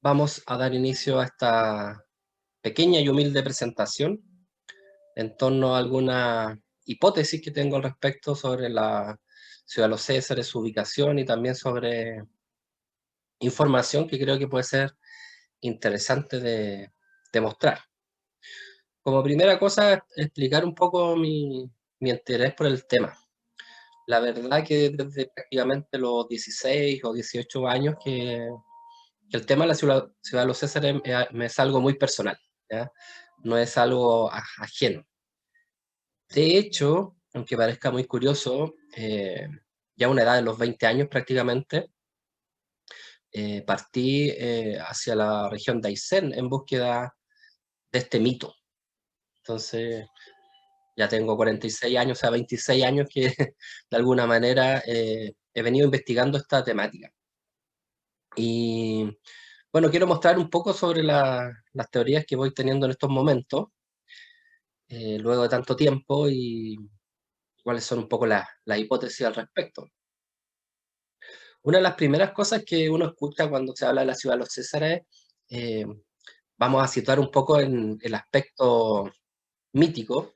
Vamos a dar inicio a esta pequeña y humilde presentación en torno a alguna hipótesis que tengo al respecto sobre la ciudad de los Césares, su ubicación y también sobre información que creo que puede ser interesante de mostrar. Como primera cosa, explicar un poco mi interés por el tema. La verdad que desde prácticamente los 16 o 18 años que el tema de la ciudad de los Césares me es algo muy personal, ¿ya? No es algo ajeno. De hecho, aunque parezca muy curioso, ya a una edad de los 20 años prácticamente, partí hacia la región de Aysén en búsqueda de este mito. Entonces, ya tengo 46 años, o sea, 26 años que de alguna manera he venido investigando esta temática. Y bueno, quiero mostrar un poco sobre las teorías que voy teniendo en estos momentos, luego de tanto tiempo, y cuáles son un poco las hipótesis al respecto. Una de las primeras cosas que uno escucha cuando se habla de la ciudad de los Césares, eh, vamos a situar un poco en el aspecto mítico,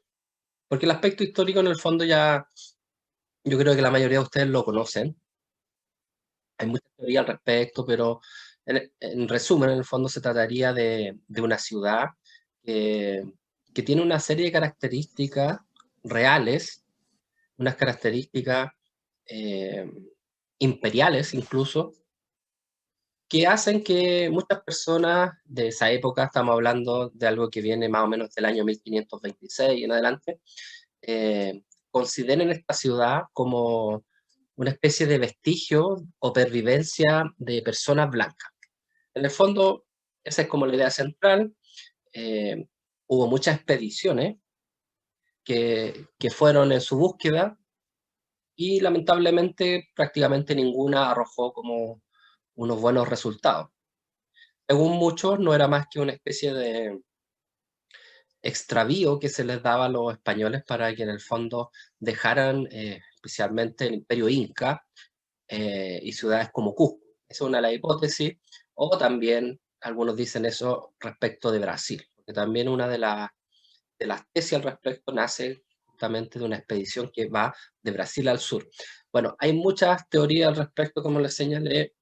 porque el aspecto histórico en el fondo ya yo creo que la mayoría de ustedes lo conocen. Hay muchas teorías al respecto, pero en resumen, en el fondo se trataría de una ciudad que, que tiene una serie de características reales, unas características eh, imperiales incluso, que hacen que muchas personas de esa época, estamos hablando de algo que viene más o menos del año 1526 en adelante, consideren esta ciudad como una especie de vestigio o pervivencia de personas blancas. En el fondo, esa es como la idea central. Eh, Hubo muchas expediciones que fueron en su búsqueda y lamentablemente prácticamente ninguna arrojó como unos buenos resultados. Según muchos, no era más que una especie de extravío que se les daba a los españoles para que en el fondo dejaran especialmente el imperio inca y ciudades como Cusco. Esa es una de las hipótesis, o también algunos dicen eso respecto de Brasil, porque también una de las tesis al respecto nace justamente de una expedición que va de Brasil al sur. Bueno, hay muchas teorías al respecto, como les señalé,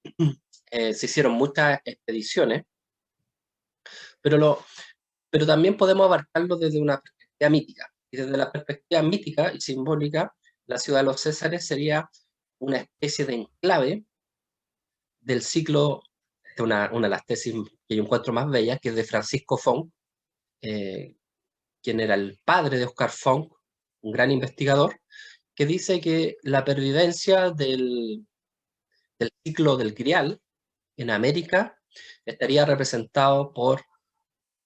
se hicieron muchas expediciones, pero, pero también podemos abarcarlo desde una perspectiva mítica. Y desde la perspectiva mítica y simbólica, la ciudad de los Césares sería una especie de enclave del ciclo, una de las tesis que yo encuentro más bellas, que es de Francisco Fong, eh, quien era el padre de Oscar Fong, un gran investigador, que dice que la pervivencia del ciclo del Grial en América estaría representado por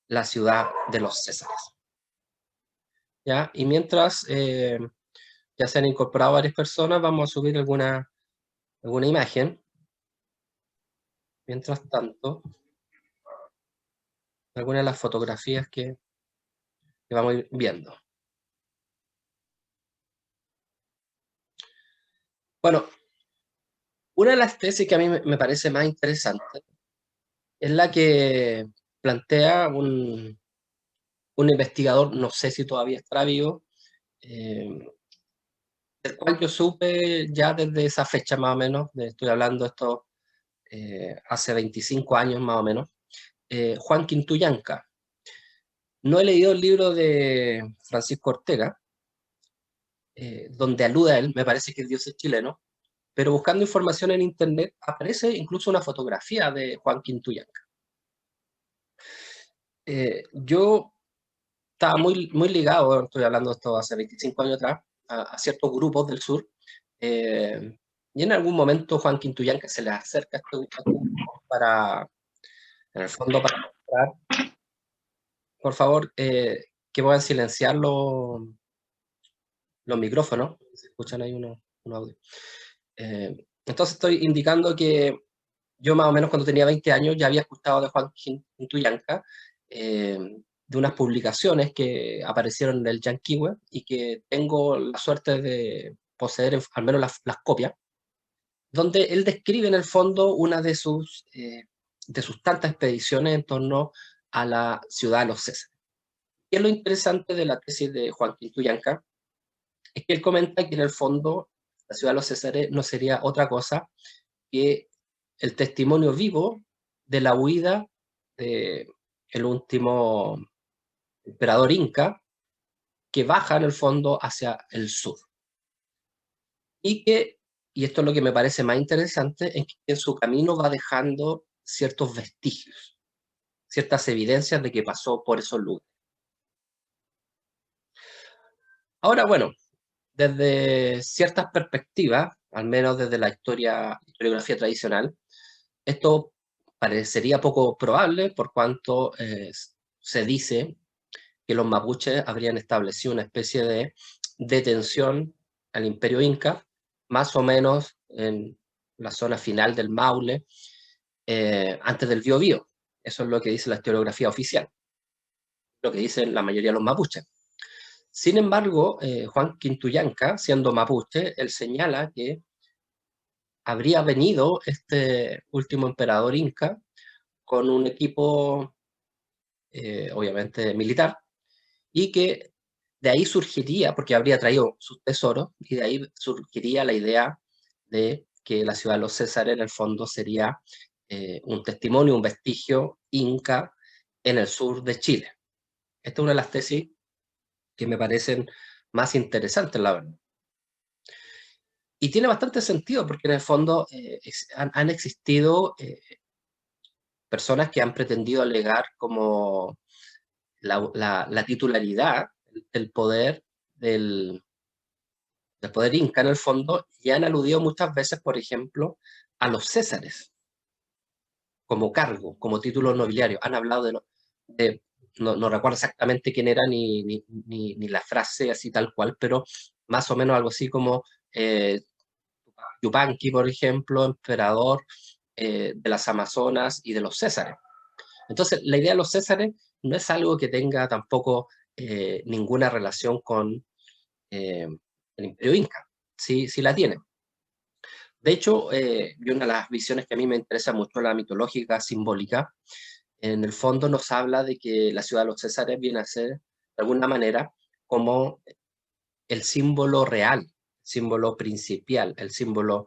la ciudad de los Césares. ¿Ya? Y mientras ya se han incorporado varias personas, vamos a subir alguna imagen. Mientras tanto, algunas de las fotografías que vamos a ir viendo. Bueno, una de las tesis que a mí me parece más interesante es la que plantea un investigador, no sé si todavía estará vivo, eh, del cual yo supe ya desde esa fecha más o menos, estoy hablando esto hace 25 años más o menos, Juan Quintuyanca. No he leído el libro de Francisco Ortega, donde alude a él, me parece que el dios es chileno, pero buscando información en internet aparece incluso una fotografía de Juan Quintuyanca. Yo estaba muy ligado, estoy hablando de esto hace 25 años atrás, a ciertos grupos del sur, eh, y en algún momento Juan Quintuyanca se le acerca a este grupo para, en el fondo, para mostrar, por favor, que puedan silenciar los micrófonos, se escuchan ahí unos audios. Entonces estoy indicando que yo más o menos cuando tenía 20 años ya había escuchado de Juan Quintuyanca, de unas publicaciones que aparecieron en el Yanquiwe y que tengo la suerte de poseer al menos las copias, donde él describe en el fondo una de sus de sus tantas expediciones en torno a la ciudad de los Césares. Y es lo interesante de la tesis de Juan Quintuyanca, es que él comenta que en el fondo la ciudad de los Césares no sería otra cosa que el testimonio vivo de la huida del último emperador inca, que baja en el fondo hacia el sur. Y esto es lo que me parece más interesante, es que en su camino va dejando ciertos vestigios, ciertas evidencias de que pasó por esos lugares. Ahora, bueno, desde ciertas perspectivas, al menos desde la historiografía tradicional, esto parecería poco probable por cuanto se dice que los mapuches habrían establecido una especie de detención al imperio inca, más o menos en la zona final del Maule, antes del Biobío. Eso es lo que dice la historiografía oficial, lo que dicen la mayoría de los mapuches. Sin embargo, Juan Quintuyanca, siendo mapuche, él señala que habría venido este último emperador inca con un equipo, obviamente, militar, y que de ahí surgiría, porque habría traído sus tesoros, y de ahí surgiría la idea de que la ciudad de los Césares en el fondo sería un testimonio, un vestigio inca en el sur de Chile. Esta es una de las tesis que me parecen más interesantes, la verdad. Y tiene bastante sentido, porque en el fondo han existido personas que han pretendido alegar como la titularidad del poder del poder inca en el fondo, y han aludido muchas veces, por ejemplo, a los césares como cargo, como título nobiliario. Han hablado no recuerdo exactamente quién era ni la frase así tal cual, pero más o menos algo así como Yupanqui, por ejemplo, emperador de las Amazonas y de los Césares. Entonces, la idea de los Césares no es algo que tenga tampoco ninguna relación con el Imperio Inca. Sí, sí la tiene. De hecho, y una de las visiones que a mí me interesa mucho, la mitológica simbólica, en el fondo nos habla de que la ciudad de los Césares viene a ser, de alguna manera, como el símbolo real, símbolo principal, el símbolo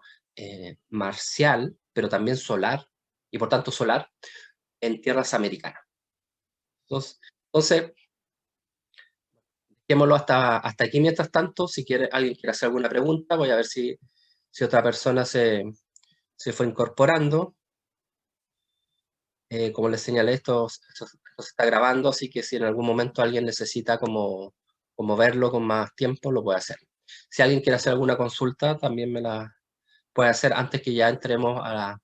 marcial, pero también solar, y por tanto solar, en tierras americanas. Entonces dejémoslo hasta aquí mientras tanto. Si alguien quiere hacer alguna pregunta, voy a ver si otra persona se fue incorporando. Como les señalé, esto se está grabando, así que si en algún momento alguien necesita como verlo con más tiempo, lo puede hacer. Si alguien quiere hacer alguna consulta, también me la puede hacer antes que ya entremos a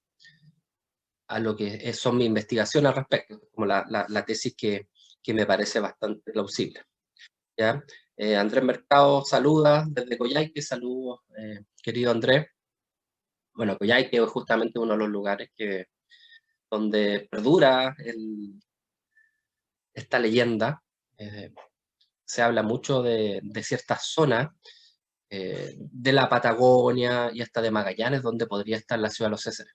lo que son mis investigaciones al respecto, como la tesis que me parece bastante plausible. ¿Ya? Andrés Mercado saluda desde Coyhaique. Saludos, querido Andrés. Bueno, Coyhaique es justamente uno de los lugares donde perdura esta leyenda. Se habla mucho de ciertas zonas de la Patagonia y hasta de Magallanes, donde podría estar la ciudad de los Césares.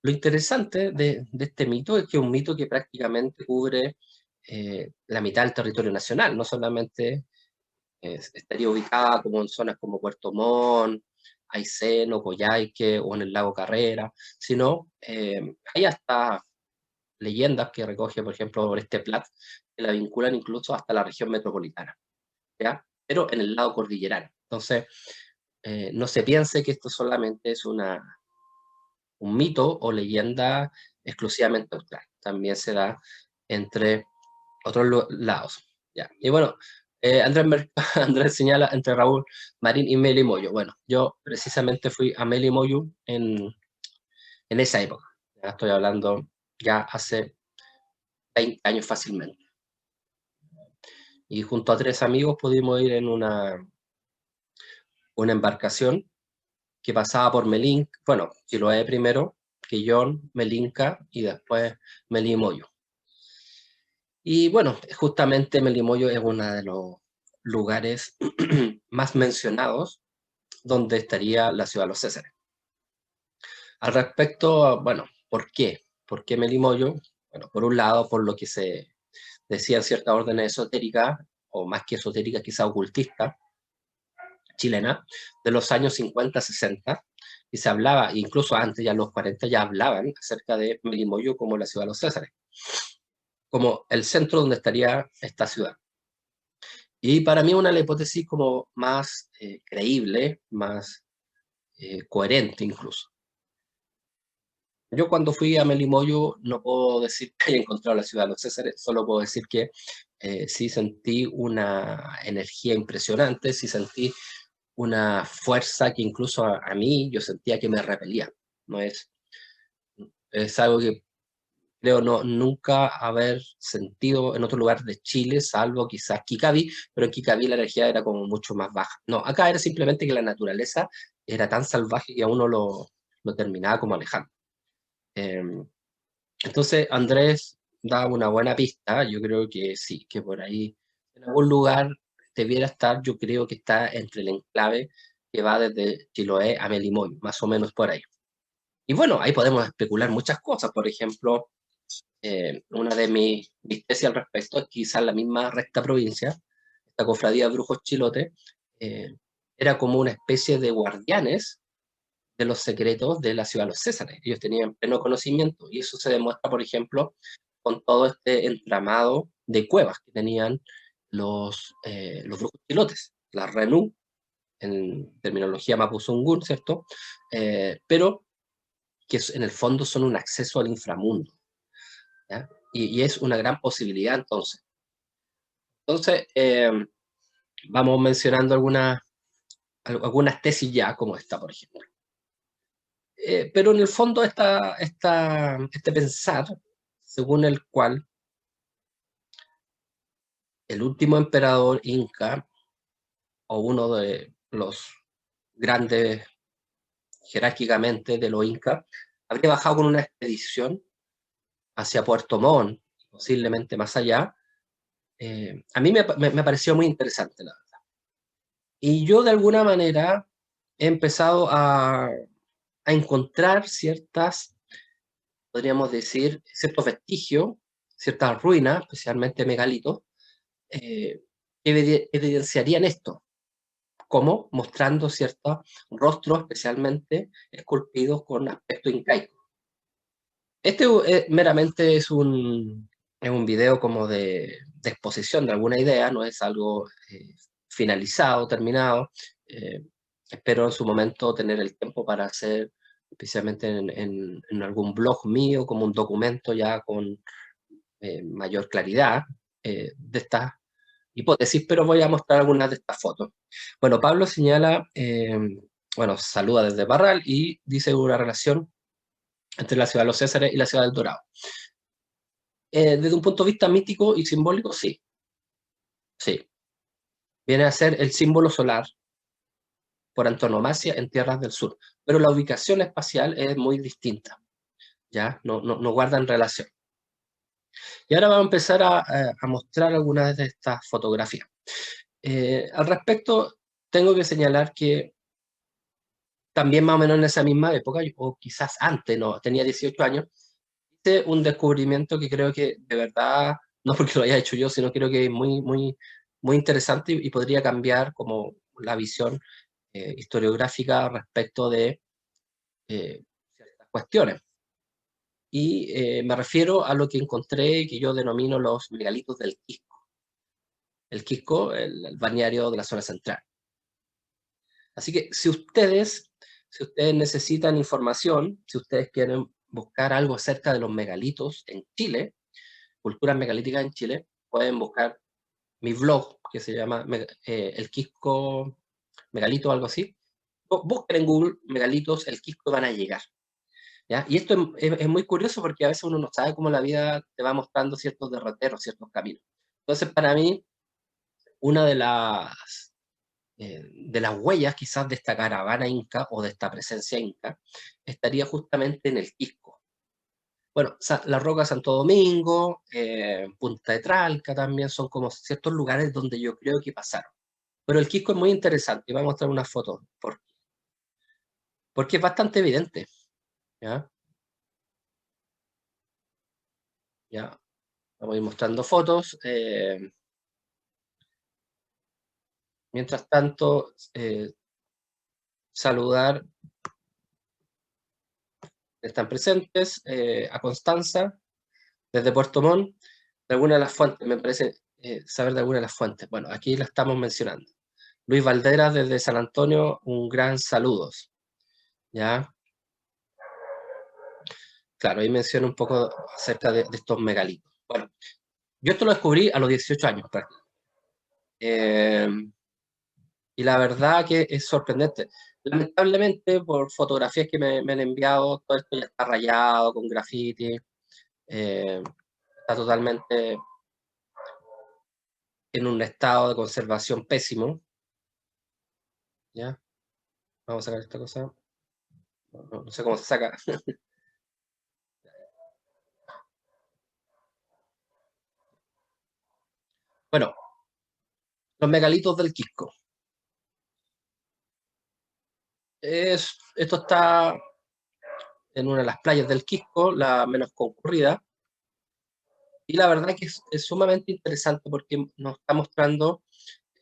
Lo interesante de este mito es que es un mito que prácticamente cubre la mitad del territorio nacional, no solamente estaría ubicada como en zonas como Puerto Montt, Aysén, Coyhaique o en el lago Carrera, sino hay hasta leyendas que recoge, por ejemplo, Oreste Plat, que la vinculan incluso hasta la región metropolitana, ¿ya? Pero en el lado cordillerano. Entonces, no se piense que esto solamente es un mito o leyenda exclusivamente austral. También se da entre otros lados. ¿Ya? Y bueno, Andrés señala entre Raúl Marín y Meli Moyo. Bueno, yo precisamente fui a Meli Moyo en esa época. Ya estoy hablando ya hace 20 años fácilmente. Y junto a 3 amigos pudimos ir en una embarcación que pasaba por Melín, bueno, Chiloé primero, Quillón, Melinca y después Melimoyo. Y bueno, justamente Melimoyo es uno de los lugares más mencionados donde estaría la ciudad de los Césares. Al respecto, bueno, ¿por qué? ¿Por qué Melimoyo? Bueno, por un lado, por lo que se decía en ciertas órdenes esotéricas, o más que esotéricas, quizá ocultistas, chilena, de los años 50, 60, y se hablaba, incluso antes, ya en los 40, ya hablaban acerca de Melimoyo como la ciudad de los Césares, como el centro donde estaría esta ciudad. Y para mí una de las hipótesis como más creíble, más coherente incluso. Yo cuando fui a Melimoyo no puedo decir que haya encontrado la ciudad de los Césares, solo puedo decir que sí sentí una energía impresionante, sí sentí una fuerza que incluso a mí yo sentía que me repelía. No es algo que creo nunca haber sentido en otro lugar de Chile, salvo quizás Kikabi, pero en Kikabi la energía era como mucho más baja. No, acá era simplemente que la naturaleza era tan salvaje que a uno lo terminaba como alejando. Eh, entonces Andrés da una buena pista, yo creo que sí, que por ahí en algún lugar debiera estar, yo creo que está entre el enclave que va desde Chiloé a Melimoy, más o menos por ahí. Y bueno, ahí podemos especular muchas cosas, por ejemplo, una de mis tesis al respecto es que quizás la misma recta provincia, esta cofradía de brujos chilotes, era como una especie de guardianes de los secretos de la ciudad de los Césares. Ellos tenían pleno conocimiento y eso se demuestra, por ejemplo, con todo este entramado de cuevas que tenían los brujos chilotes, la RENU, en terminología mapuzungún, ¿cierto? Pero que en el fondo son un acceso al inframundo, ¿ya? Y es una gran posibilidad entonces. Entonces, vamos mencionando algunas tesis ya, como esta, por ejemplo. Pero en el fondo este pensar, según el cual el último emperador inca, o uno de los grandes jerárquicamente de los incas, habría bajado con una expedición hacia Puerto Montt, posiblemente más allá, a mí me pareció muy interesante, la verdad. Y yo de alguna manera he empezado a encontrar ciertas, podríamos decir, ciertos vestigios, ciertas ruinas, especialmente megalitos, que evidenciarían esto, como mostrando ciertos rostros especialmente esculpidos con aspecto incaico. Este meramente es un video como de exposición de alguna idea, no es algo finalizado, terminado. Eh, espero en su momento tener el tiempo para hacer, especialmente en algún blog mío, como un documento ya con mayor claridad de estas hipótesis, pero voy a mostrar algunas de estas fotos. Bueno, Pablo señala, bueno, saluda desde Parral y dice una relación entre la ciudad de los Césares y la ciudad del Dorado. Desde un punto de vista mítico y simbólico, sí, sí. Viene a ser el símbolo solar por antonomasia en tierras del sur, pero la ubicación espacial es muy distinta, ¿ya? No guardan relación. Y ahora vamos a empezar a mostrar algunas de estas fotografías. Al respecto, tengo que señalar que también más o menos en esa misma época, o quizás antes, no, tenía 18 años, hice un descubrimiento que creo que de verdad, no porque lo haya hecho yo, sino creo que es muy interesante y podría cambiar como la visión historiográfica respecto de ciertas cuestiones. Y me refiero a lo que encontré que yo denomino los megalitos del Quisco. El Quisco, el balneario de la zona central. Así que si ustedes necesitan información, si ustedes quieren buscar algo acerca de los megalitos en Chile, culturas megalíticas en Chile, pueden buscar mi blog, que se llama El Quisco Megalito o algo así. Busquen en Google megalitos, el Quisco, van a llegar, ¿ya? Y esto es muy curioso porque a veces uno no sabe cómo la vida te va mostrando ciertos derroteros, ciertos caminos. Entonces, para mí, una de las huellas quizás de esta caravana inca o de esta presencia inca estaría justamente en el Quisco. Bueno, la Roca Santo Domingo, Punta de Tralca también son como ciertos lugares donde yo creo que pasaron. Pero el Quisco es muy interesante y voy a mostrar una foto porque es bastante evidente, ¿ya? Ya, vamos a ir mostrando fotos. Mientras tanto, saludar, están presentes, a Constanza, desde Puerto Montt, de alguna de las fuentes, me parece saber de alguna de las fuentes. Bueno, aquí la estamos mencionando. Luis Valderas, desde San Antonio, un gran saludos. ¿Ya? Claro, ahí menciona un poco acerca de estos megalitos. Bueno, yo esto lo descubrí a los 18 años, prácticamente. Y la verdad que es sorprendente. Lamentablemente, por fotografías que me han enviado, todo esto ya está rayado con graffiti, está totalmente en un estado de conservación pésimo. ¿Ya? Vamos a sacar esta cosa. No sé cómo se saca. Bueno, los megalitos del Quisco. Esto está en una de las playas del Quisco, la menos concurrida, y la verdad que es sumamente interesante porque nos está mostrando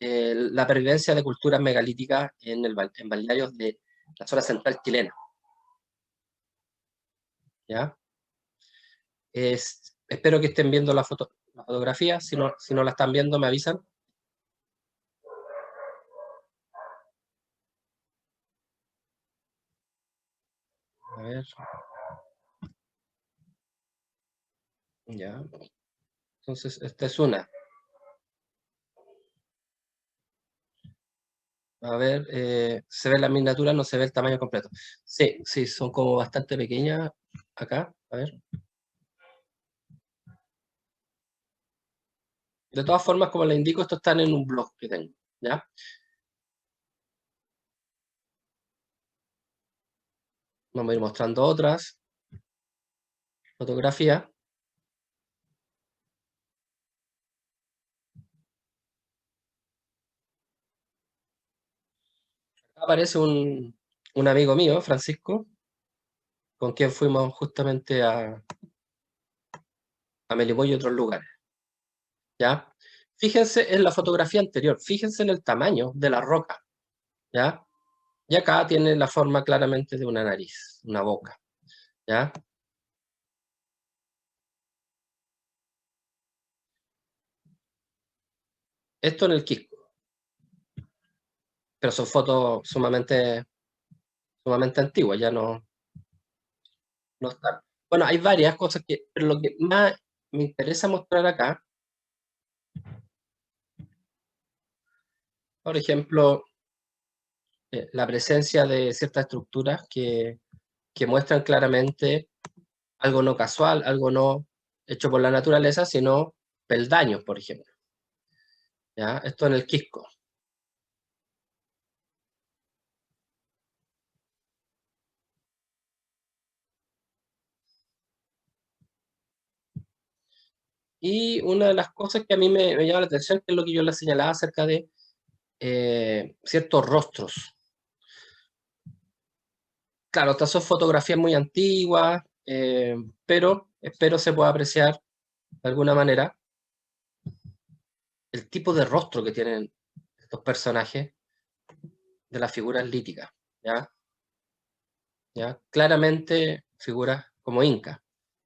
la pervivencia de culturas megalíticas en balnearios de la zona central chilena. ¿Ya? Espero que estén viendo la fotografía, si no la están viendo me avisan. A ver, ya. Entonces, esta es una. A ver, se ve la miniatura, no se ve el tamaño completo. Sí, sí, son como bastante pequeñas acá. A ver. De todas formas, como les indico, estos están en un blog que tengo, ¿ya? Vamos a ir mostrando otras fotografías. Acá aparece un amigo mío, Francisco, con quien fuimos justamente a Melipilla y otros lugares, ¿ya? Fíjense en la fotografía anterior, fíjense en el tamaño de la roca, ¿ya? Y acá tiene la forma claramente de una nariz, una boca, ¿ya? Esto en el Quisco, pero son fotos sumamente antiguas, ya no están. Bueno, hay varias cosas pero lo que más me interesa mostrar acá, por ejemplo, la presencia de ciertas estructuras que muestran claramente algo no casual, algo no hecho por la naturaleza, sino peldaños, por ejemplo. ¿Ya? Esto en el Quisco. Y una de las cosas que a mí me llama la atención, que es lo que yo le señalaba acerca de ciertos rostros. Claro, estas son fotografías muy antiguas, pero espero se pueda apreciar de alguna manera el tipo de rostro que tienen estos personajes de las figuras líticas, ¿ya? ¿Ya? Claramente figuras como incas,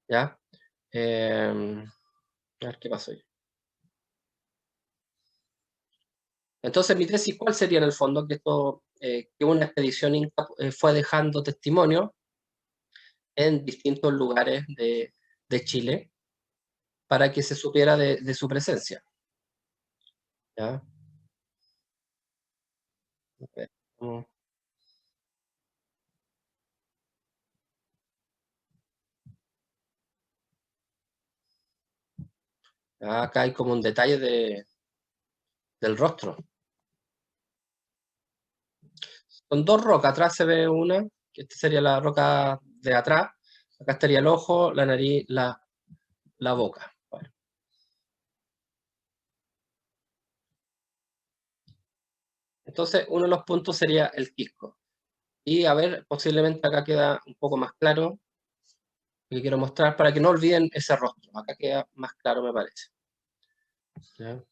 ¿ya? A ver qué pasó ahí. Entonces, mi tesis, ¿cuál sería en el fondo? Que una expedición inca fue dejando testimonio en distintos lugares de Chile para que se supiera de su presencia, ¿ya? Ok, mm, acá hay como un detalle del rostro. Son dos rocas, atrás se ve una, que esta sería la roca de atrás, acá estaría el ojo, la nariz, la boca. Bueno, entonces, uno de los puntos sería el Quisco. Y a ver, posiblemente acá queda un poco más claro que quiero mostrar para que no olviden ese rostro. Acá queda más claro, me parece. ¿Ya?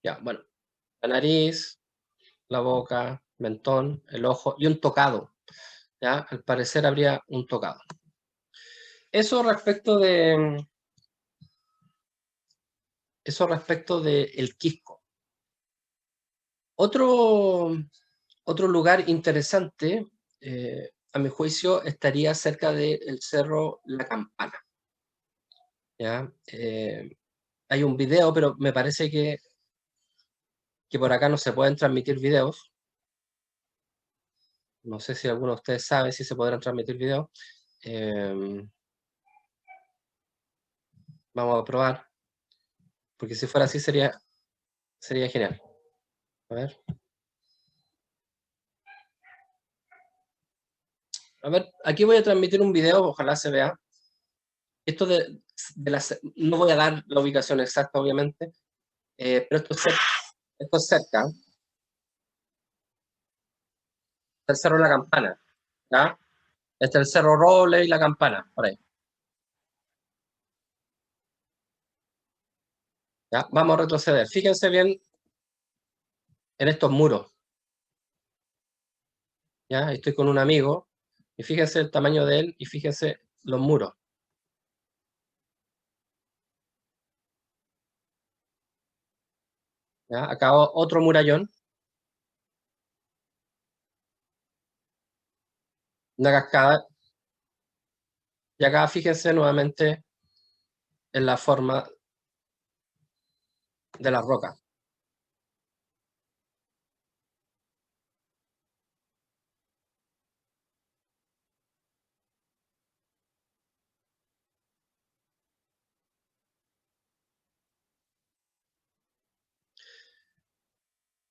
Ya, bueno, la nariz, la boca, mentón, el ojo y un tocado. ¿Ya? Al parecer habría un tocado. Eso respecto de el Quisco. Otro lugar interesante, a mi juicio, estaría cerca del cerro La Campana. ¿Ya? Hay un video, pero me parece que por acá no se pueden transmitir videos. No sé si alguno de ustedes sabe si se podrán transmitir videos. Vamos a probar, porque si fuera así sería genial. A ver. A ver, aquí voy a transmitir un video, ojalá se vea. Esto no voy a dar la ubicación exacta, obviamente, pero esto es cerca del Cerro La Campana, ¿ya? Este es el Cerro Roble y La Campana, por ahí. ¿Ya? Vamos a retroceder. Fíjense bien en estos muros, ¿ya? Estoy con un amigo, y fíjense el tamaño de él, y fíjense los muros. ¿Ya? Acá otro murallón, una cascada, y acá fíjense nuevamente en la forma de la roca.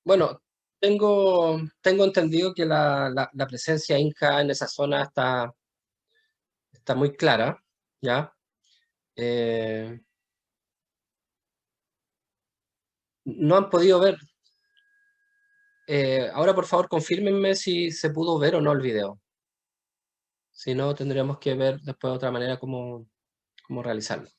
Bueno, tengo entendido que la presencia inca en esa zona está muy clara, ¿ya? Eh, no han podido ver. Ahora, por favor, confírmenme si se pudo ver o no el video. Si no, tendríamos que ver después de otra manera cómo realizarlo.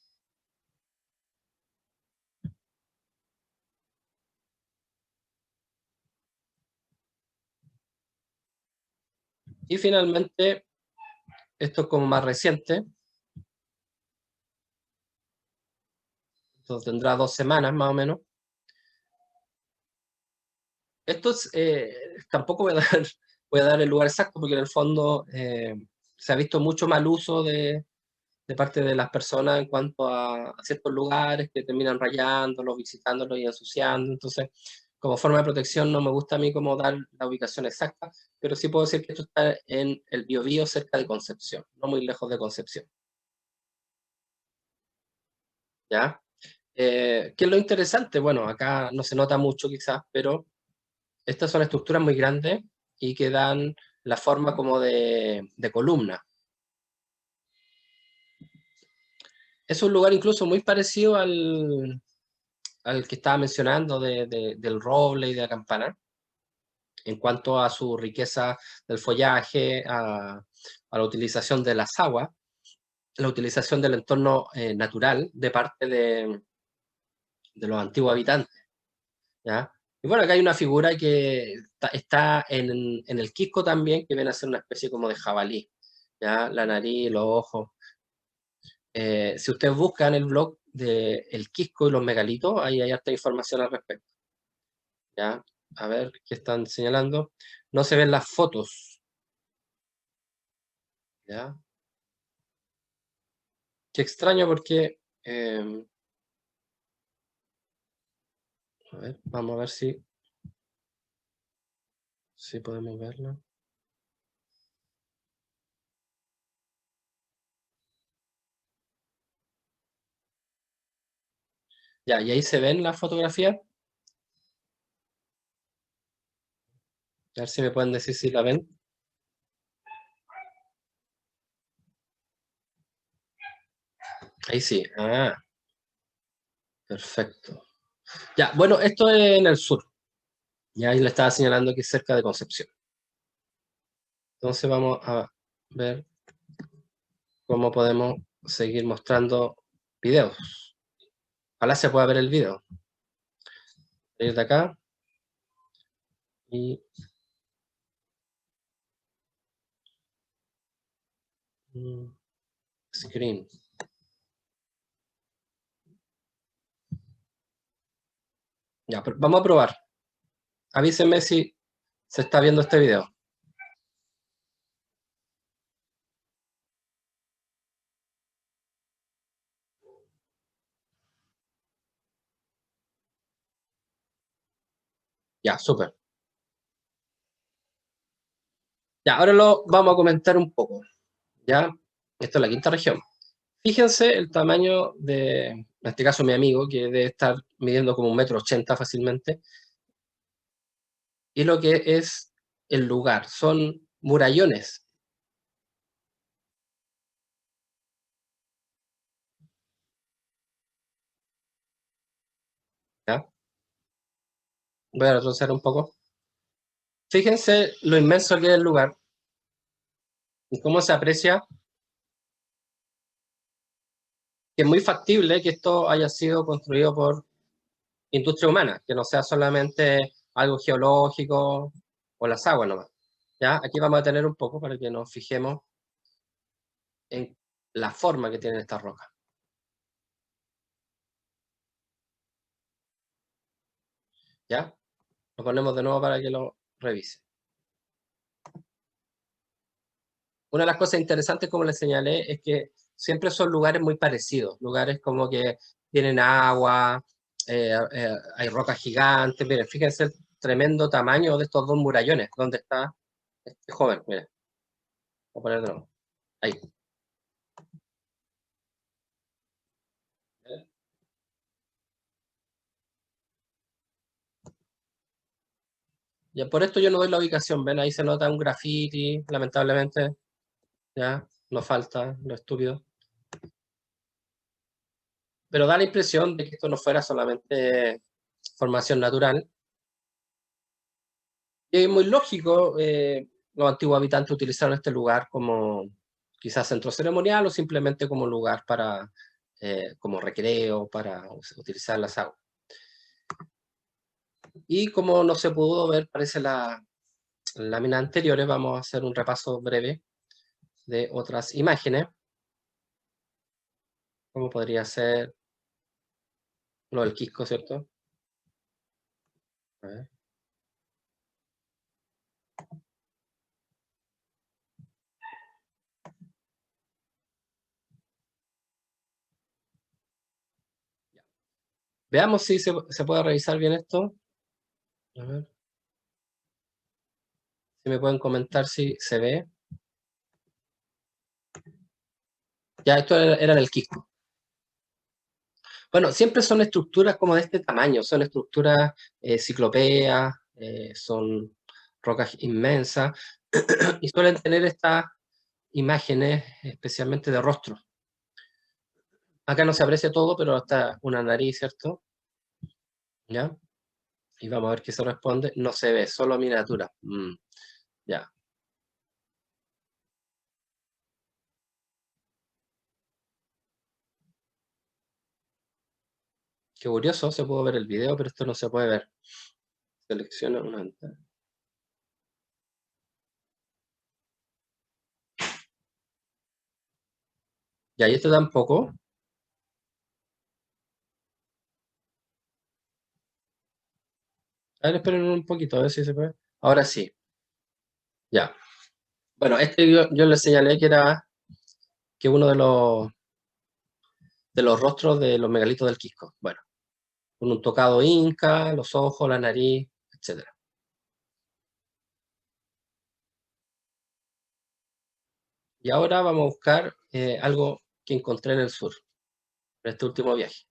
Y finalmente, esto es como más reciente, esto tendrá 2 semanas más o menos. Tampoco voy a dar el lugar exacto porque en el fondo se ha visto mucho mal uso de parte de las personas en cuanto a ciertos lugares que terminan rayándolos, visitándolos y ensuciando. Entonces, como forma de protección no me gusta a mí como dar la ubicación exacta, pero sí puedo decir que esto está en el Biobío cerca de Concepción, no muy lejos de Concepción. ¿Ya? ¿Qué es lo interesante? Bueno, acá no se nota mucho quizás, pero estas son estructuras muy grandes y que dan la forma como de columna. Es un lugar incluso muy parecido al que estaba mencionando del roble y de la campana, en cuanto a su riqueza del follaje, a la utilización de las aguas, la utilización del entorno natural de parte de los antiguos habitantes, ¿ya? Y bueno, acá hay una figura que está en el Quisco también, que viene a ser una especie como de jabalí, ¿ya? La nariz, los ojos. Si ustedes buscan el blog de El Quisco y los megalitos, ahí hay harta información al respecto, ¿ya? A ver qué están señalando. No se ven las fotos, ¿ya? Qué extraño porque, a ver, vamos a ver si podemos verlo. Ya, y ahí se ven las fotografías. A ver si me pueden decir si la ven. Ahí sí. Ah, perfecto. Ya, bueno, esto es en el sur. Ya ahí le estaba señalando que es cerca de Concepción. Entonces vamos a ver cómo podemos seguir mostrando videos. Ojalá se pueda ver el video. Ir de acá y screen. Ya, vamos a probar. Avísenme si se está viendo este video. Ya, súper. Ya, ahora lo vamos a comentar un poco. Ya, esto es la quinta región. Fíjense el tamaño de, en este caso mi amigo, que debe estar midiendo como 1,80 m fácilmente, y lo que es el lugar. Son murallones. ¿Ya? Voy a retroceder un poco. Fíjense lo inmenso que es el lugar y cómo se aprecia que es muy factible que esto haya sido construido por industria humana, que no sea solamente algo geológico o las aguas nomás. ¿Ya? Aquí vamos a tener un poco para que nos fijemos en la forma que tienen estas rocas. ¿Ya? Lo ponemos de nuevo para que lo revise. Una de las cosas interesantes, como les señalé, es que siempre son lugares muy parecidos, lugares como que tienen agua, hay rocas gigantes. Miren, fíjense el tremendo tamaño de estos dos murallones. ¿Dónde está este joven? Miren, voy a poner de nuevo. Ahí. Ya, por esto yo no doy la ubicación, ven, ahí se nota un graffiti, lamentablemente, ya, no falta, lo estúpido. Pero da la impresión de que esto no fuera solamente formación natural. Y es muy lógico, los antiguos habitantes utilizaron este lugar como quizás centro ceremonial o simplemente como lugar para, como recreo, para utilizar las aguas. Y como no se pudo ver, parece la lámina anteriores, vamos a hacer un repaso breve de otras imágenes, como podría ser lo del Quisco, ¿cierto? A ver. Veamos si se puede revisar bien esto. A ver. Si me pueden comentar si se ve. Ya, esto era en el Quisco. Bueno, siempre son estructuras como de este tamaño, son estructuras ciclopéas, son rocas inmensas y suelen tener estas imágenes especialmente de rostro. Acá no se aprecia todo, pero hasta una nariz, ¿cierto? ¿Ya? Y vamos a ver qué se responde. No se ve, solo miniatura. Ya. Qué curioso, se puede ver el video, pero esto no se puede ver. Selecciona una ventana. Ya, y este tampoco. A ver, esperen un poquito, a ver si se puede. Ahora sí, ya. Bueno, este yo le señalé que era que uno de los rostros de los megalitos del Quisco. Bueno, con un tocado inca, los ojos, la nariz, etcétera. Y ahora vamos a buscar algo que encontré en el sur, en este último viaje.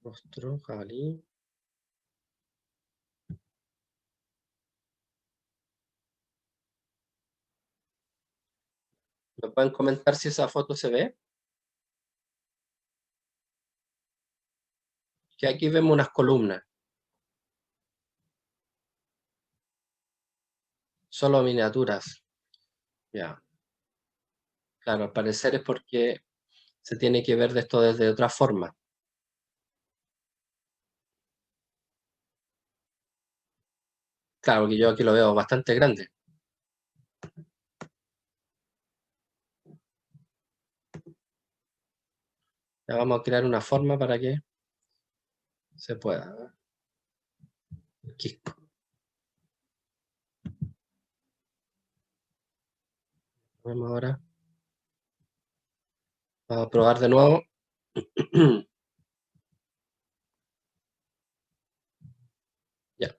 Rostro, jabalí. ¿Me pueden comentar si esa foto se ve? Que aquí vemos unas columnas. Solo miniaturas. Ya. Claro, al parecer es porque se tiene que ver de esto desde otra forma. Claro, que yo aquí lo veo bastante grande. Ya vamos a crear una forma para que se pueda. Aquí. Vamos ahora. Vamos a probar de nuevo. Ya.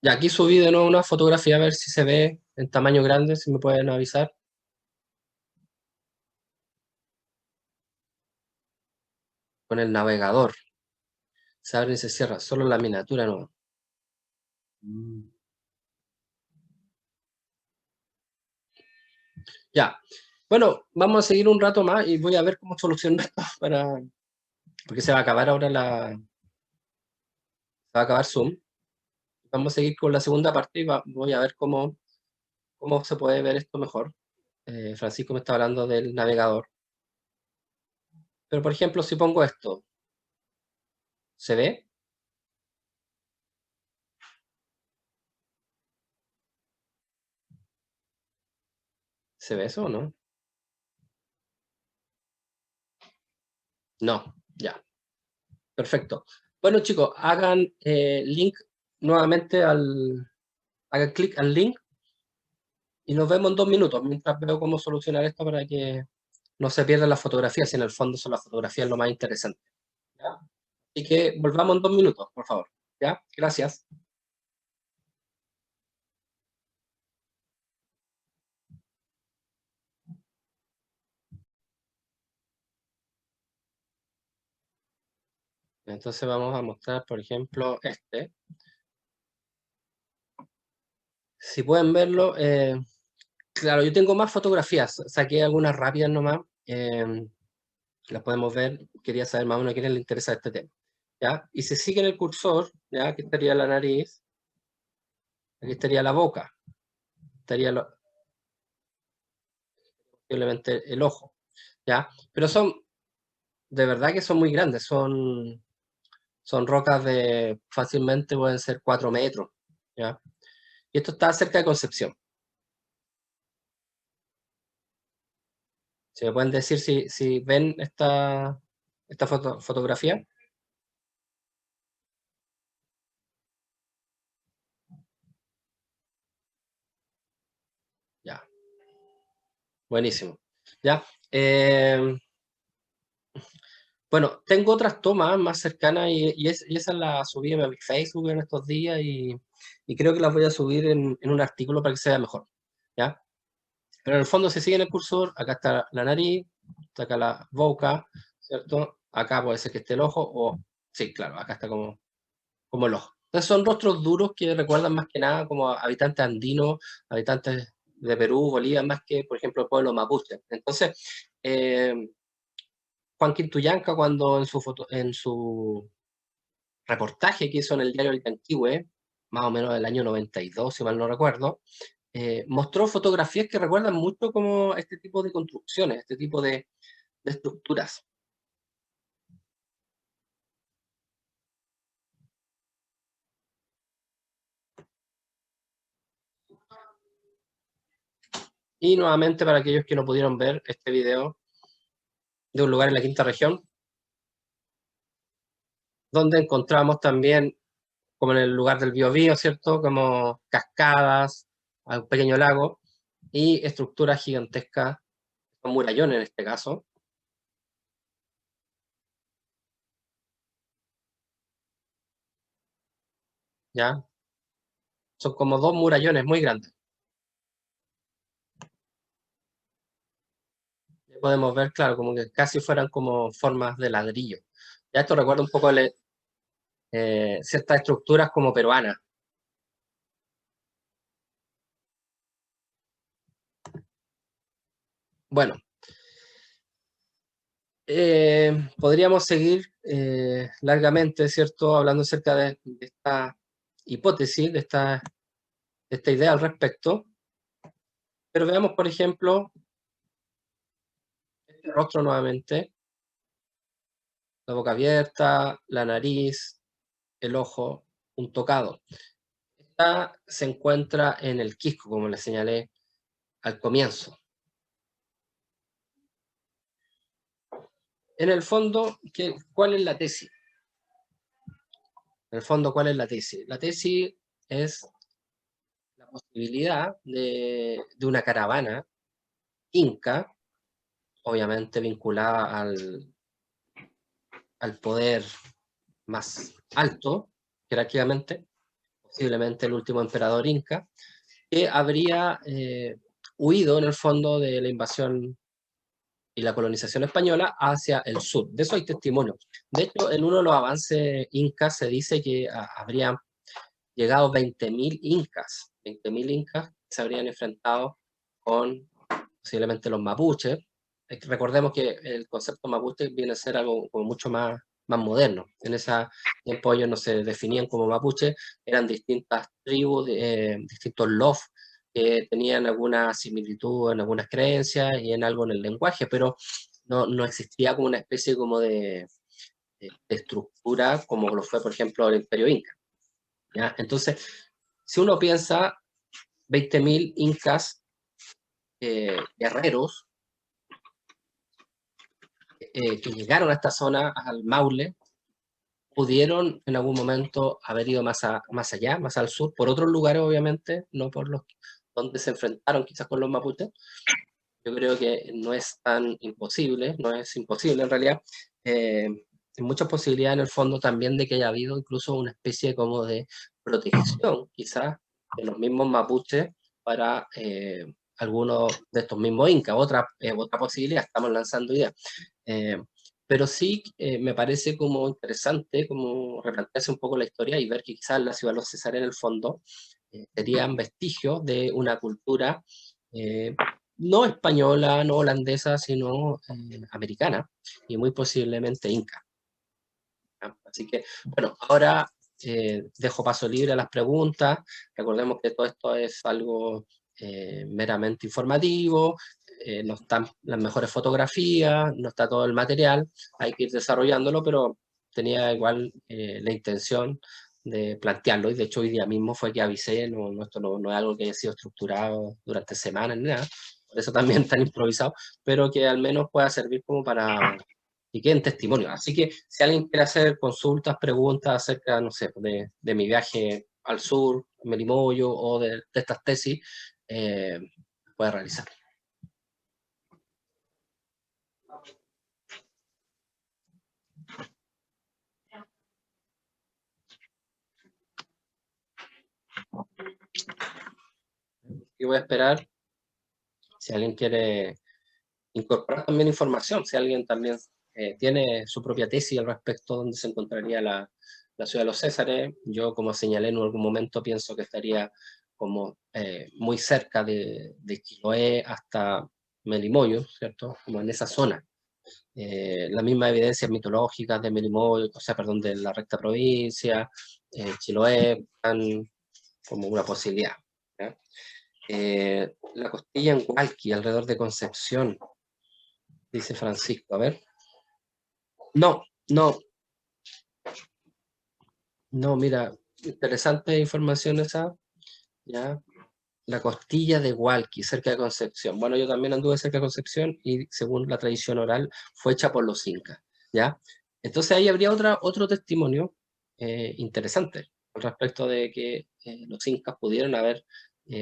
Ya aquí subí de nuevo una fotografía a ver si se ve en tamaño grande, si me pueden avisar. Con el navegador. Se abre y se cierra. Solo la miniatura no. Mm. Ya. Bueno, vamos a seguir un rato más y voy a ver cómo solucionar esto para. Porque se va a acabar ahora se va a acabar Zoom. Vamos a seguir con la segunda parte y voy a ver cómo se puede ver esto mejor. Francisco me está hablando del navegador. Pero por ejemplo, si pongo esto, ¿se ve? ¿Se ve eso o no? No, ya. Perfecto. Bueno, chicos, hagan link nuevamente hagan clic al link y nos vemos en 2 minutos, mientras veo cómo solucionar esto para que no se pierdan las fotografías, y en el fondo son las fotografías lo más interesante. ¿Ya? Así que volvamos en 2 minutos, por favor. ¿Ya? Gracias. Entonces vamos a mostrar, por ejemplo, este. Si pueden verlo, claro, yo tengo más fotografías, saqué algunas rápidas nomás, las podemos ver, quería saber más o menos a quién le interesa este tema. ¿Ya? Y se sigue en el cursor, ¿ya? Aquí estaría la nariz, aquí estaría la boca, estaría posiblemente el ojo, ¿ya? Pero de verdad que son muy grandes, son rocas de fácilmente pueden ser 4 metros, ¿ya? Y esto está cerca de Concepción. Si me pueden decir si ven esta fotografía, ya, buenísimo. ¿Ya? Bueno, tengo otras tomas más cercanas y esa la subí a mi Facebook en estos días y creo que las voy a subir en un artículo para que se vea mejor, ¿ya? Pero en el fondo, si siguen el cursor, acá está la nariz, está acá la boca, ¿cierto? Acá puede ser que esté el ojo, o sí, claro, acá está como el ojo. Entonces son rostros duros que recuerdan más que nada como a habitantes andinos, habitantes de Perú, Bolivia, más que, por ejemplo, el pueblo mapuche. Entonces, Juan Quintuyanca, cuando en su reportaje que hizo en el diario El Yanquihue, más o menos del año 92, si mal no recuerdo, mostró fotografías que recuerdan mucho como este tipo de construcciones, este tipo de estructuras. Y nuevamente, para aquellos que no pudieron ver este video de un lugar en la quinta región, donde encontramos también, como en el lugar del Biobío, ¿cierto? Como cascadas, un pequeño lago y estructuras gigantescas, un murallón en este caso, ¿ya? Son como dos murallones muy grandes. Podemos ver, claro, como que casi fueran como formas de ladrillo. Ya esto recuerda un poco ciertas estructuras como peruanas. Bueno, podríamos seguir largamente, ¿cierto? Hablando acerca de esta hipótesis, de esta idea al respecto. Pero veamos, por ejemplo, este rostro nuevamente, la boca abierta, la nariz, el ojo, un tocado. Esta se encuentra en el quisco, como le señalé al comienzo. En el fondo, ¿cuál es la tesis? En el fondo, ¿cuál es la tesis? La tesis es la posibilidad de una caravana inca, obviamente vinculada al poder más alto, jerárquicamente, posiblemente el último emperador inca, que habría huido en el fondo de la invasión y la colonización española hacia el sur. De eso hay testimonio. De hecho, en uno de los avances incas se dice que habrían llegado 20.000 incas, 20.000 incas que se habrían enfrentado con posiblemente los mapuches. Recordemos que el concepto mapuche viene a ser algo como mucho más moderno. En ese tiempo ellos no se definían como mapuche, eran distintas tribus, distintos lof que tenían alguna similitud en algunas creencias y en algo en el lenguaje, pero no existía como una especie como de estructura como lo fue, por ejemplo, el Imperio Inca. ¿Ya? Entonces, si uno piensa 20.000 incas guerreros que llegaron a esta zona, al Maule, pudieron en algún momento haber ido más allá, más al sur, por otros lugares obviamente, no por los donde se enfrentaron quizás con los mapuches. Yo creo que no es tan imposible, no es imposible en realidad. Hay muchas posibilidades en el fondo también de que haya habido incluso una especie como de protección quizás de los mismos mapuches para algunos de estos mismos incas. Otra posibilidad, estamos lanzando ideas. Pero sí me parece como interesante como replantearse un poco la historia y ver que quizás la ciudad de los Césares en el fondo serían vestigios de una cultura no española, no holandesa, sino americana y muy posiblemente inca. ¿Ya? Así que, bueno, ahora dejo paso libre a las preguntas. Recordemos que todo esto es algo meramente informativo, no están las mejores fotografías, no está todo el material, hay que ir desarrollándolo, pero tenía igual la intención de plantearlo, y de hecho hoy día mismo fue que avisé, esto no es algo que haya sido estructurado durante semanas ni nada, por eso también tan improvisado, pero que al menos pueda servir como para y queden testimonios. Así que si alguien quiere hacer consultas, preguntas acerca, no sé, de mi viaje al sur, Melimoyo, o de estas tesis, eh, puede realizar. Y voy a esperar si alguien quiere incorporar también información, si alguien también tiene su propia tesis al respecto, donde se encontraría la ciudad de los Césares. Yo, como señalé en algún momento, pienso que estaría como muy cerca de Chiloé hasta Melimoyo, ¿cierto? Como en esa zona. Las mismas evidencias mitológicas de Melimoyo, o sea, perdón, de la recta provincia, Chiloé, están como una posibilidad. ¿Ya? La costilla en Hualqui, alrededor de Concepción, dice Francisco. A ver. No, no, no, mira, interesante información esa, ¿ya? La costilla de Hualqui, cerca de Concepción. Bueno, yo también anduve cerca de Concepción y según la tradición oral fue hecha por los incas, ¿ya? Entonces ahí habría otro testimonio interesante al respecto de que los incas pudieron haber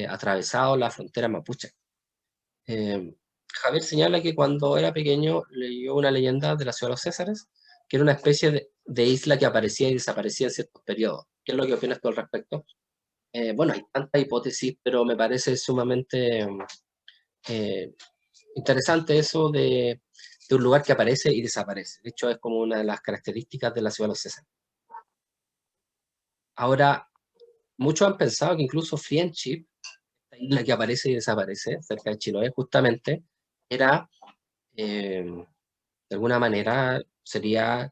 atravesado la frontera mapuche. Javier señala que cuando era pequeño leyó una leyenda de la ciudad de los Césares, que era una especie de isla que aparecía y desaparecía en ciertos periodos. ¿Qué es lo que opinas tú al respecto? Bueno, hay tantas hipótesis, pero me parece sumamente eh, interesante eso de un lugar que aparece y desaparece. De hecho, es como una de las características de la ciudad de los Césares. Ahora, muchos han pensado que incluso Friendship, esta isla que aparece y desaparece cerca de Chiloé, justamente, era eh, de alguna manera sería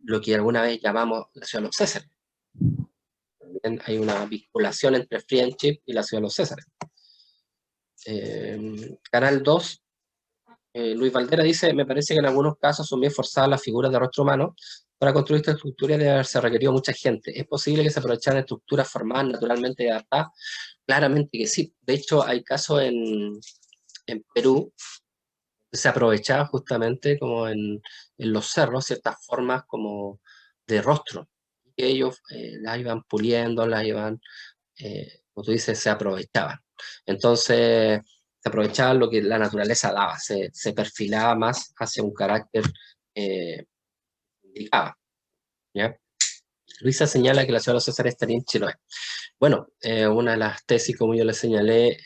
lo que alguna vez llamamos la ciudad de los Césares. también hay una vinculación entre Friendship y la ciudad de los Césares. Canal 2, Luis Valdera dice, me parece que en algunos casos son bien forzadas las figuras de rostro humano. Para construir esta estructura debe haberse requerido mucha gente. ¿Es posible que se aprovecharan estructuras formadas naturalmente adaptadas? Claramente que sí. De hecho, hay casos en Perú que se aprovechaba justamente como en los cerros ciertas formas como de rostro. Y ellos las iban puliendo, las iban, como tú dices, se aprovechaban. Entonces, se aprovechaba lo que la naturaleza daba, se perfilaba más hacia un carácter indicado. ¿Ya? Luisa señala que la ciudad de los Césares estaría en Chiloé. Bueno, una de las tesis, como yo le señalé,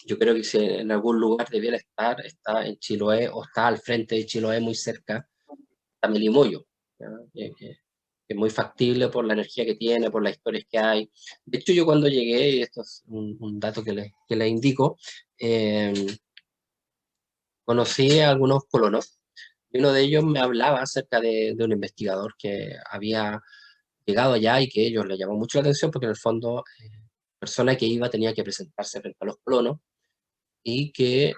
yo creo que si en algún lugar debiera estar, está en Chiloé o está al frente de Chiloé, muy cerca, está Melimoyo, ¿ya? Que es muy factible por la energía que tiene, por las historias que hay. De hecho, yo cuando llegué, y esto es un dato que le indico, eh, conocí a algunos colonos, y uno de ellos me hablaba acerca de un investigador que había llegado allá y que a ellos le llamó mucho la atención porque en el fondo, persona que iba tenía que presentarse frente a los colonos y que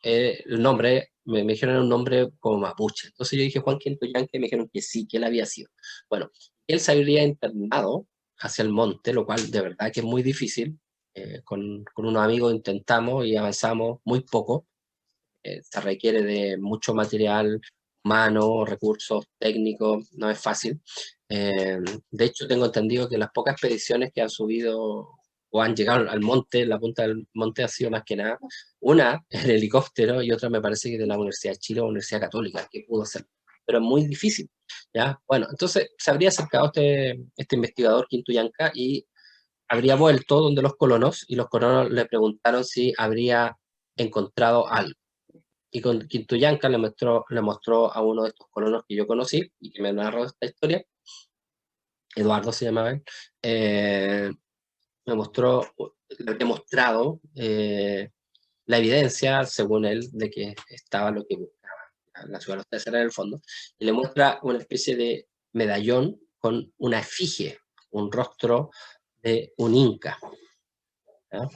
el nombre, me dijeron un nombre como mapuche. Entonces yo dije Juan Quinto Yanque, y me dijeron que sí, que él había sido. Bueno, él se habría internado hacia el monte, lo cual de verdad que es muy difícil. Con unos amigos intentamos y avanzamos muy poco. Se requiere de mucho material humano, recursos técnicos, no es fácil. Eh, de hecho, tengo entendido que las pocas expediciones que han subido o han llegado al monte, la punta del monte ha sido más que nada una en helicóptero y otra me parece que de la Universidad de Chile o Universidad Católica, que pudo hacer, pero es muy difícil. ¿Ya? Bueno, entonces se habría acercado este investigador Quintuyanca y habría vuelto donde los colonos y los colonos le preguntaron si habría encontrado algo. Y con Quintuyanca le mostró a uno de estos colonos que yo conocí y que me narró esta historia, Eduardo se llamaba él, me mostró, le he demostrado la evidencia, según él, de que estaba lo que buscaba la ciudad de los Césares en el fondo, y le muestra una especie de medallón con una efigie, un rostro de un inca. ¿Ya?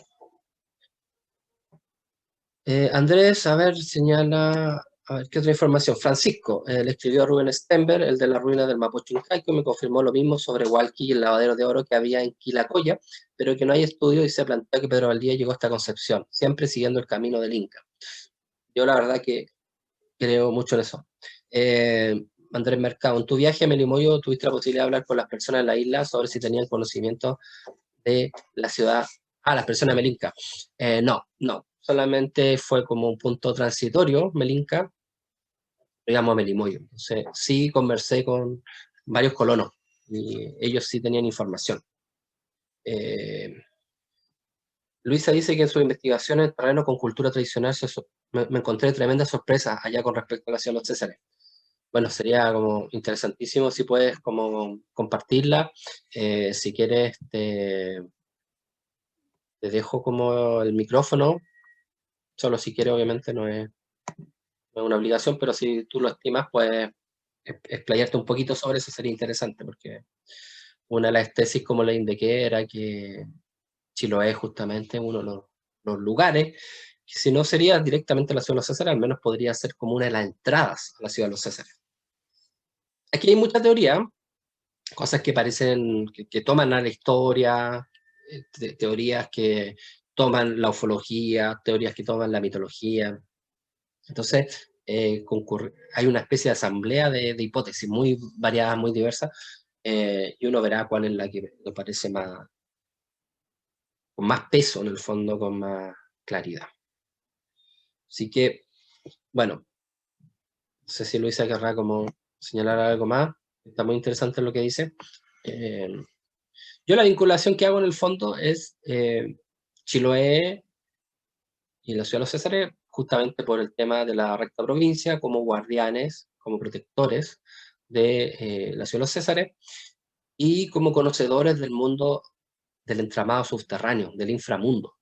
Andrés, a ver, señala, a ver, ¿qué otra información? Francisco, le escribió a Rubén Stenberg, el de la ruina del Mapocho Incaico, me confirmó lo mismo sobre Hualqui y el lavadero de oro que había en Quilacoya, pero que no hay estudio y se plantea que Pedro Valdía llegó a esta concepción, siempre siguiendo el camino del Inca. Yo la verdad que creo mucho en eso. Andrés Mercado, en tu viaje a Melimoyo tuviste la posibilidad de hablar con las personas en la isla sobre si tenían conocimiento de la ciudad, las personas de Melinca. No, solamente fue como un punto transitorio, Melinca, digamos a Melimoyo. Entonces, sí conversé con varios colonos y ellos sí tenían información. Eh, Luisa dice que en sus investigaciones en terreno con cultura tradicional me encontré tremendas sorpresas allá con respecto a la ciudad de los Césares. Bueno, sería como interesantísimo si puedes como compartirla. Si quieres, te dejo como el micrófono, solo si quieres, obviamente no es una obligación, pero si tú lo estimas, puedes explayarte un poquito sobre eso, sería interesante, porque una de las tesis, como le indiqué, era que Chiloé es justamente uno de los lugares, que si no sería directamente la ciudad de los Césares, al menos podría ser como una de las entradas a la ciudad de los Césares. Aquí hay mucha teoría, cosas que parecen, que toman a la historia, teorías que toman la ufología, teorías que toman la mitología. Entonces, hay una especie de asamblea de hipótesis muy variadas, muy diversas, y uno verá cuál es la que le parece más, con más peso en el fondo, con más claridad. Así que, bueno, no sé si Luisa querrá como señalar algo más, está muy interesante lo que dice. Eh, yo la vinculación que hago en el fondo es Chiloé y la ciudad de los Césares, justamente por el tema de la recta provincia, como guardianes, como protectores de la ciudad de los Césares, y como conocedores del mundo del entramado subterráneo, del inframundo.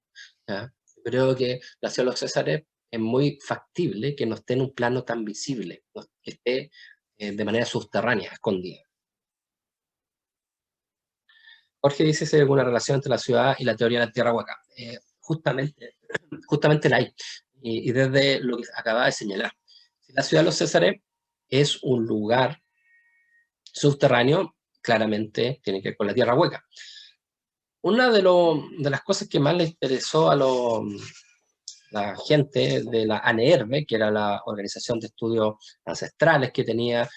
¿Ya? Creo que la ciudad de los Césares es muy factible que no esté en un plano tan visible, ¿no? Que esté de manera subterránea, escondida. Jorge dice si hay alguna relación entre la ciudad y la teoría de la tierra hueca. Justamente la hay. Y desde lo que acaba de señalar. La ciudad de los Césares es un lugar subterráneo, claramente tiene que ver con la tierra hueca. Una de las cosas que más le interesó a la gente de la ANERVE, que era la Organización de Estudios Ancestrales que tenía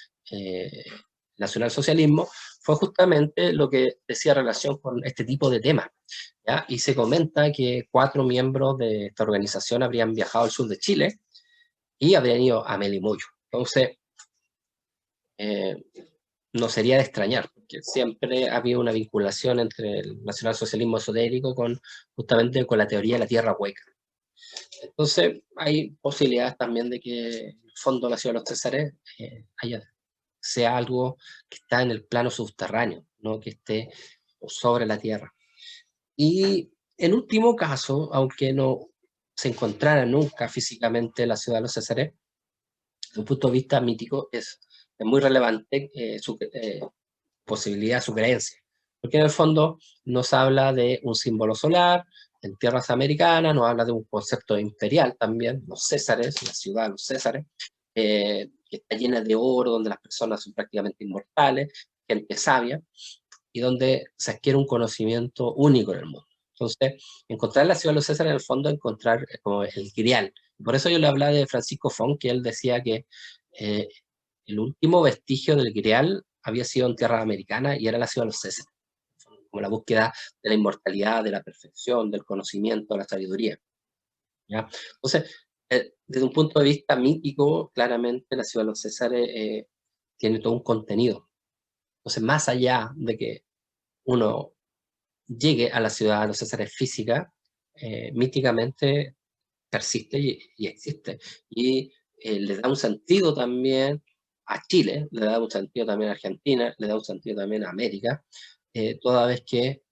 nacionalsocialismo, fue justamente lo que decía relación con este tipo de temas. ¿Ya? Y se comenta que 4 miembros de esta organización habrían viajado al sur de Chile y habrían ido a Melimoyo. Entonces, no sería de extrañar, porque siempre había una vinculación entre el nacionalsocialismo esotérico justamente con la teoría de la tierra hueca. Entonces, hay posibilidades también de que el fondo de la ciudad de los Césares sea algo que está en el plano subterráneo, no que esté sobre la tierra. Y en último caso, aunque no se encontrara nunca físicamente la ciudad de los Césares, desde un punto de vista mítico es muy relevante su posibilidad, su creencia. Porque en el fondo nos habla de un símbolo solar en tierras americanas, nos habla de un concepto imperial también, los Césares, la ciudad de los Césares, que está llena de oro, donde las personas son prácticamente inmortales, gente sabia, y donde se adquiere un conocimiento único en el mundo. Entonces, encontrar la ciudad de los Césares en el fondo, encontrar como el grial. Por eso yo le hablaba de Francisco Font, que él decía que eh, el último vestigio del grial había sido en tierra americana y era la ciudad de los Césares, como la búsqueda de la inmortalidad, de la perfección, del conocimiento, de la sabiduría. ¿Ya? Entonces, desde un punto de vista mítico, claramente la ciudad de los Césares tiene todo un contenido. Entonces, más allá de que uno llegue a la ciudad de los Césares física, míticamente persiste y existe. Y le da un sentido también a Chile, le da un sentido también a Argentina, le da un sentido también a América, toda vez que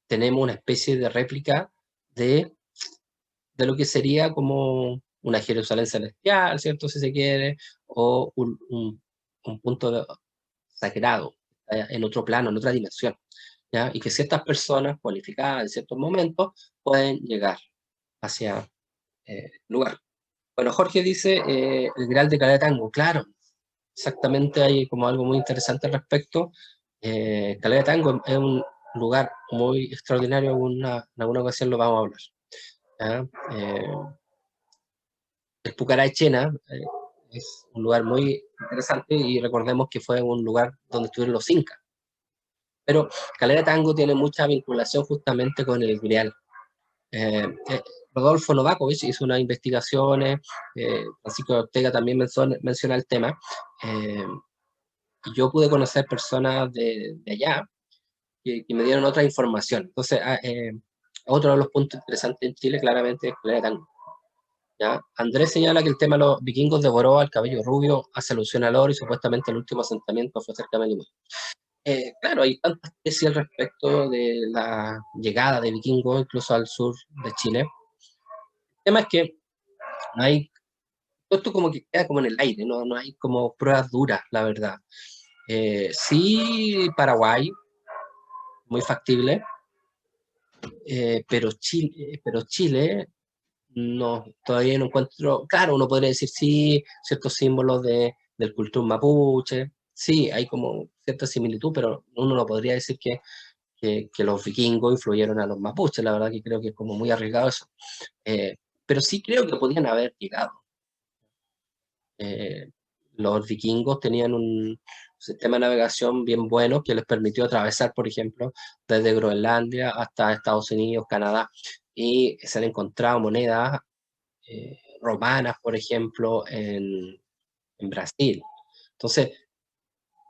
tenemos una especie de réplica de, de lo que sería como una Jerusalén celestial, ¿cierto? Si se quiere, o un punto sagrado, en otro plano, en otra dimensión. ¿Ya? Y que ciertas personas cualificadas en ciertos momentos pueden llegar hacia lugar. Bueno, Jorge dice el Grial de Caleta Tango, claro, exactamente hay como algo muy interesante al respecto. Caleta Tango es un lugar muy extraordinario, en alguna ocasión lo vamos a hablar. ¿Ya? El Pucará Chena es un lugar muy interesante y recordemos que fue un lugar donde estuvieron los incas. Pero Caleta Tango tiene mucha vinculación justamente con el Grial. Rodolfo Novakovic hizo unas investigaciones, Francisco Ortega también menciona el tema, y yo pude conocer personas de allá que me dieron otra información. Entonces, otro de los puntos interesantes en Chile claramente es Caleta Tango. ¿Ya? Andrés señala que el tema de los vikingos devoró al cabello rubio, hace alusión al oro y supuestamente el último asentamiento fue cerca de Melimoy. Claro, hay tantas tesis al respecto de la llegada de vikingos incluso al sur de Chile. El tema es que no hay, todo esto como que queda como en el aire, no hay como pruebas duras, la verdad. Sí, Paraguay, muy factible, pero Chile no, todavía no encuentro, claro, uno podría decir sí, ciertos símbolos del cultura mapuche, sí, hay como cierta similitud, pero uno no podría decir que los vikingos influyeron a los mapuches, la verdad que creo que es como muy arriesgado eso. Pero sí creo que podían haber llegado. Eh, los vikingos tenían un sistema de navegación bien bueno que les permitió atravesar, por ejemplo, desde Groenlandia hasta Estados Unidos, Canadá, y se han encontrado monedas romanas, por ejemplo, en Brasil. Entonces,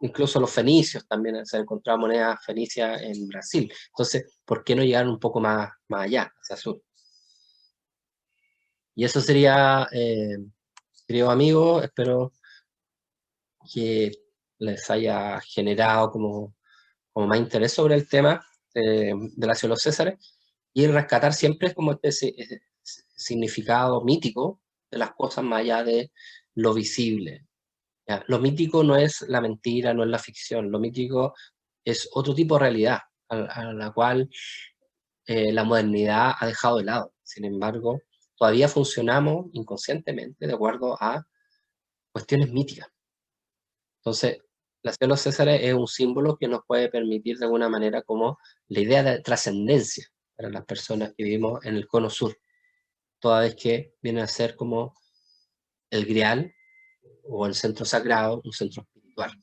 incluso los fenicios también se han encontrado monedas fenicias en Brasil. Entonces, ¿por qué no llegar un poco más allá, hacia el sur? Y eso sería, querido amigo, espero que les haya generado como más interés sobre el tema de la ciudad de los Césares y rescatar siempre como ese significado mítico de las cosas más allá de lo visible. ¿Ya? Lo mítico no es la mentira, no es la ficción, lo mítico es otro tipo de realidad. a la cual la modernidad ha dejado de lado. Sin embargo, todavía funcionamos inconscientemente de acuerdo a cuestiones míticas. Entonces, la ciudad de los Césares es un símbolo que nos puede permitir de alguna manera como la idea de trascendencia para las personas que vivimos en el cono sur, toda vez que viene a ser como el grial o el centro sagrado, un centro espiritual,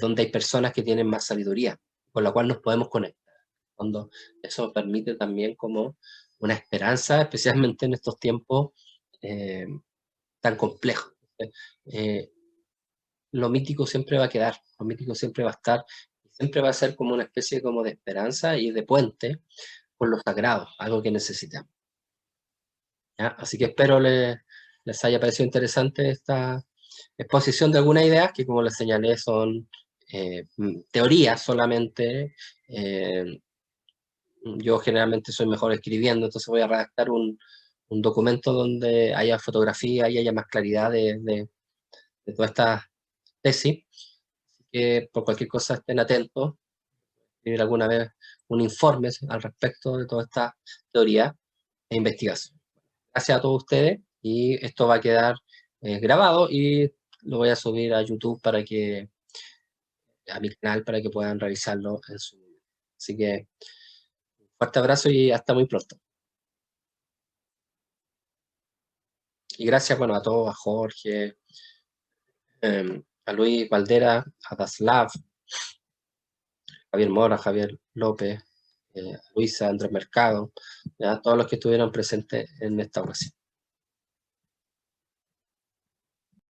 donde hay personas que tienen más sabiduría, con la cual nos podemos conectar. Cuando eso permite también como una esperanza, especialmente en estos tiempos tan complejos. Eh, lo mítico siempre va a quedar, lo mítico siempre va a estar, siempre va a ser como una especie como de esperanza y de puente con lo sagrado, algo que necesitamos. ¿Ya? Así que espero les haya parecido interesante esta exposición de algunas ideas que, como les señalé, son teorías solamente. Yo generalmente soy mejor escribiendo, entonces voy a redactar un documento donde haya fotografía y haya más claridad de toda esta tesis. Que por cualquier cosa estén atentos, escribir alguna vez un informe al respecto de toda esta teoría e investigación. Gracias a todos ustedes y esto va a quedar grabado y lo voy a subir a YouTube a mi canal para que puedan revisarlo en su. Así que un fuerte abrazo y hasta muy pronto. Y gracias, bueno, a todos, a Jorge, a Luis Valdera, a Daslav, Javier Mora, Javier López, Luisa, Andrés Mercado, a todos los que estuvieron presentes en esta ocasión.